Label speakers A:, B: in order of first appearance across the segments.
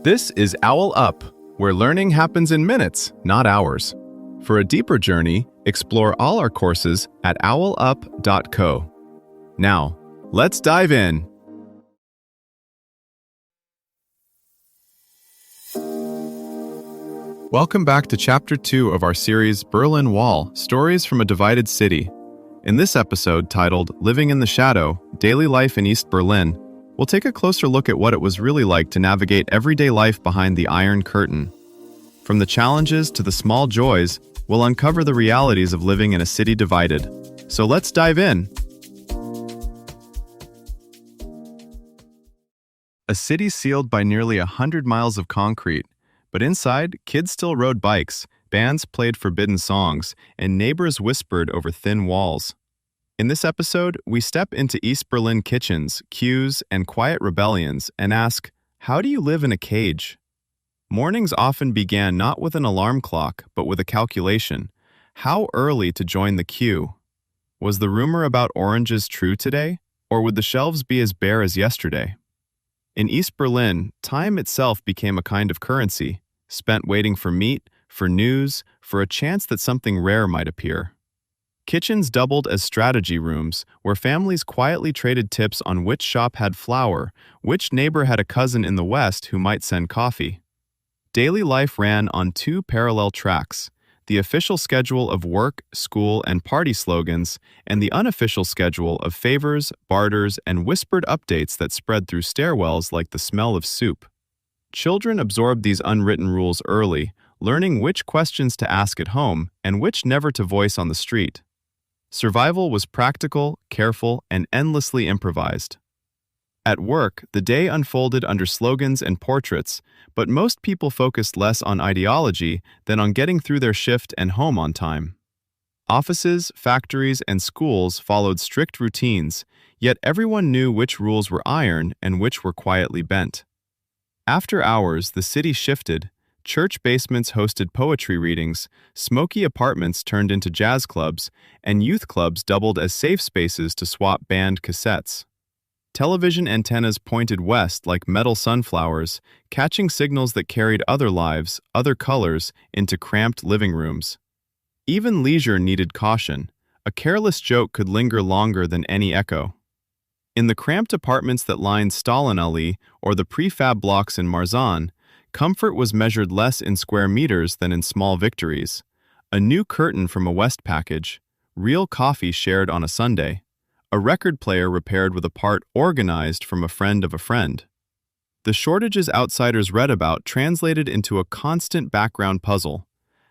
A: This is OwlUp, where learning happens in minutes, not hours. For a deeper journey, explore all our courses at owlup.co. Now, let's dive in. Welcome back to Chapter 2 of our series Berlin Wall, Stories from a Divided City. In this episode, titled Living in the Shadow, Daily Life in East Berlin, we'll take a closer look at what it was really like to navigate everyday life behind the Iron Curtain. From the challenges to the small joys, we'll uncover the realities of living in a city divided. So let's dive in. A city sealed by nearly 100 miles of concrete, but inside, kids still rode bikes, bands played forbidden songs, and neighbors whispered over thin walls. In this episode, we step into East Berlin kitchens, queues, and quiet rebellions and ask, how do you live in a cage? Mornings often began not with an alarm clock, but with a calculation. How early to join the queue? Was the rumor about oranges true today, or would the shelves be as bare as yesterday? In East Berlin, time itself became a kind of currency, spent waiting for meat, for news, for a chance that something rare might appear. Kitchens doubled as strategy rooms, where families quietly traded tips on which shop had flour, which neighbor had a cousin in the West who might send coffee. Daily life ran on two parallel tracks, the official schedule of work, school, and party slogans, and the unofficial schedule of favors, barters, and whispered updates that spread through stairwells like the smell of soup. Children absorbed these unwritten rules early, learning which questions to ask at home and which never to voice on the street. Survival was practical, careful, and endlessly improvised. At work, the day unfolded under slogans and portraits, but most people focused less on ideology than on getting through their shift and home on time. Offices, factories, and schools followed strict routines, yet everyone knew which rules were iron and which were quietly bent. After hours, the city shifted. Church basements hosted poetry readings, smoky apartments turned into jazz clubs, and youth clubs doubled as safe spaces to swap banned cassettes. Television antennas pointed west like metal sunflowers, catching signals that carried other lives, other colors, into cramped living rooms. Even leisure needed caution. A careless joke could linger longer than any echo. In the cramped apartments that lined Stalinallee or the prefab blocks in Marzahn, comfort was measured less in square meters than in small victories. A new curtain from a West package, real coffee shared on a Sunday, a record player repaired with a part organized from a friend of a friend. The shortages outsiders read about translated into a constant background puzzle.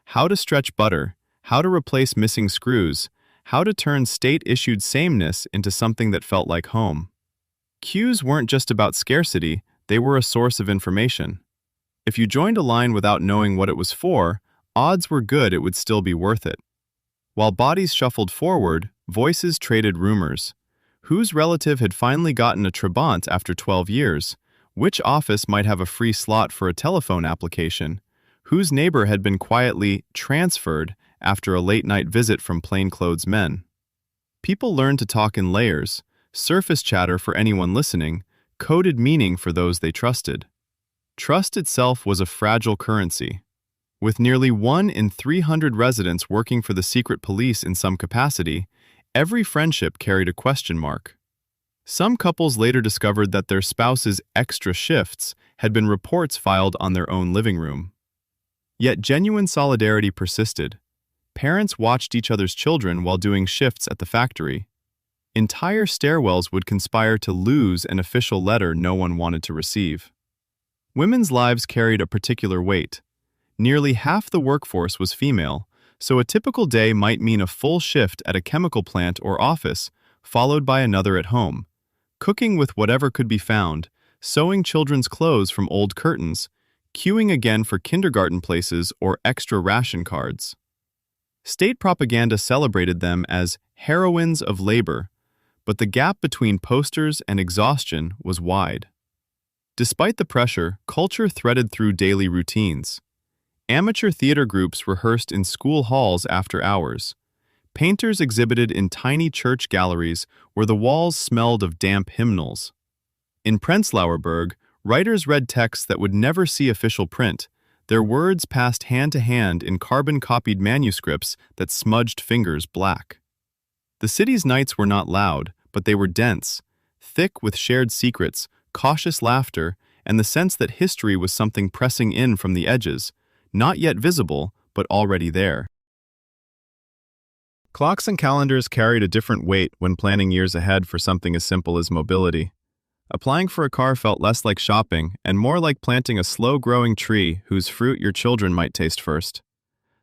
A: How to stretch butter, how to replace missing screws, how to turn state-issued sameness into something that felt like home. Queues weren't just about scarcity, they were a source of information. If you joined a line without knowing what it was for, odds were good it would still be worth it. While bodies shuffled forward, voices traded rumors. Whose relative had finally gotten a Trabant after 12 years? Which office might have a free slot for a telephone application? Whose neighbor had been quietly transferred after a late-night visit from plainclothes men? People learned to talk in layers, surface chatter for anyone listening, coded meaning for those they trusted. Trust itself was a fragile currency. With nearly 1 in 300 residents working for the secret police in some capacity, every friendship carried a question mark. Some couples later discovered that their spouse's extra shifts had been reports filed on their own living room. Yet genuine solidarity persisted. Parents watched each other's children while doing shifts at the factory. Entire stairwells would conspire to lose an official letter no one wanted to receive. Women's lives carried a particular weight. Nearly half the workforce was female, so a typical day might mean a full shift at a chemical plant or office, followed by another at home, cooking with whatever could be found, sewing children's clothes from old curtains, queuing again for kindergarten places or extra ration cards. State propaganda celebrated them as heroines of labor, but the gap between posters and exhaustion was wide. Despite the pressure, culture threaded through daily routines. Amateur theater groups rehearsed in school halls after hours. Painters exhibited in tiny church galleries where the walls smelled of damp hymnals. In Prenzlauer Berg, Writers read texts that would never see official print. Their words passed hand to hand in carbon-copied manuscripts that smudged fingers black. The city's nights were not loud, but they were dense, thick with shared secrets, cautious laughter, and the sense that history was something pressing in from the edges, not yet visible, but already there. Clocks and calendars carried a different weight when planning years ahead for something as simple as mobility. Applying for a car felt less like shopping and more like planting a slow-growing tree whose fruit your children might taste first.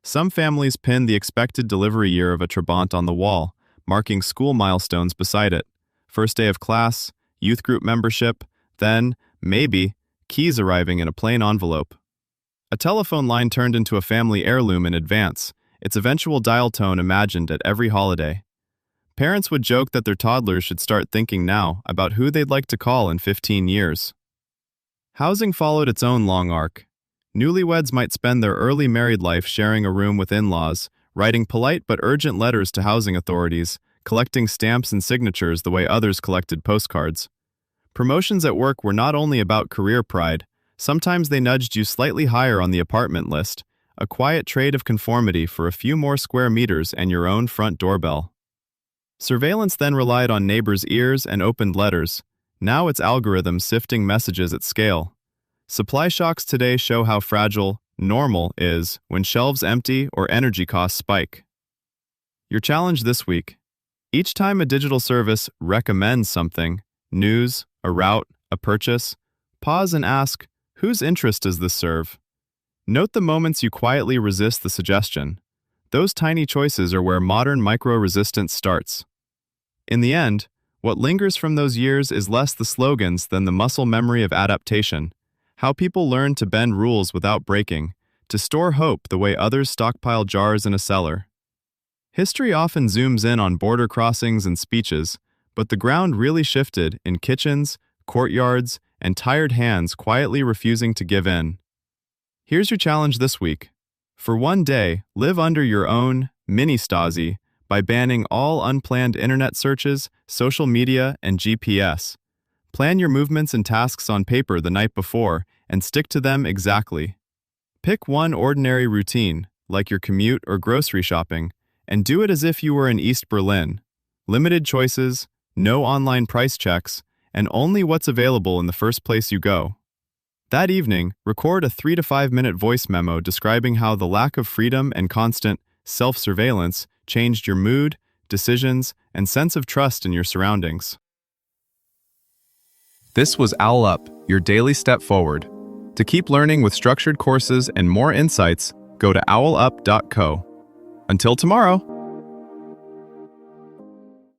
A: Some families pinned the expected delivery year of a Trabant on the wall, marking school milestones beside it. First day of class, youth group membership, then, maybe, keys arriving in a plain envelope. A telephone line turned into a family heirloom in advance, its eventual dial tone imagined at every holiday. Parents would joke that their toddlers should start thinking now about who they'd like to call in 15 years. Housing followed its own long arc. Newlyweds might spend their early married life sharing a room with in-laws, writing polite but urgent letters to housing authorities, collecting stamps and signatures the way others collected postcards. Promotions at work were not only about career pride, sometimes they nudged you slightly higher on the apartment list, a quiet trade of conformity for a few more square meters and your own front doorbell. Surveillance then relied on neighbors' ears and opened letters. Now it's algorithms sifting messages at scale. Supply shocks today show how fragile normal is when shelves empty or energy costs spike. Your challenge this week: each time a digital service recommends something, news, a route, a purchase, pause and ask, whose interest does this serve? Note the moments you quietly resist the suggestion. Those tiny choices are where modern micro-resistance starts. In the end, what lingers from those years is less the slogans than the muscle memory of adaptation, how people learn to bend rules without breaking, to store hope the way others stockpile jars in a cellar. History often zooms in on border crossings and speeches, but the ground really shifted in kitchens, courtyards, and tired hands quietly refusing to give in. Here's your challenge this week. For one day, live under your own mini-Stasi by banning all unplanned internet searches, social media, and GPS. Plan your movements and tasks on paper the night before and stick to them exactly. Pick one ordinary routine, like your commute or grocery shopping, and do it as if you were in East Berlin. Limited choices, no online price checks, and only what's available in the first place you go. That evening, record a 3 to 5 minute voice memo describing how the lack of freedom and constant self-surveillance changed your mood, decisions, and sense of trust in your surroundings. This was OwlUp, your daily step forward. To keep learning with structured courses and more insights, go to owlup.co. Until tomorrow!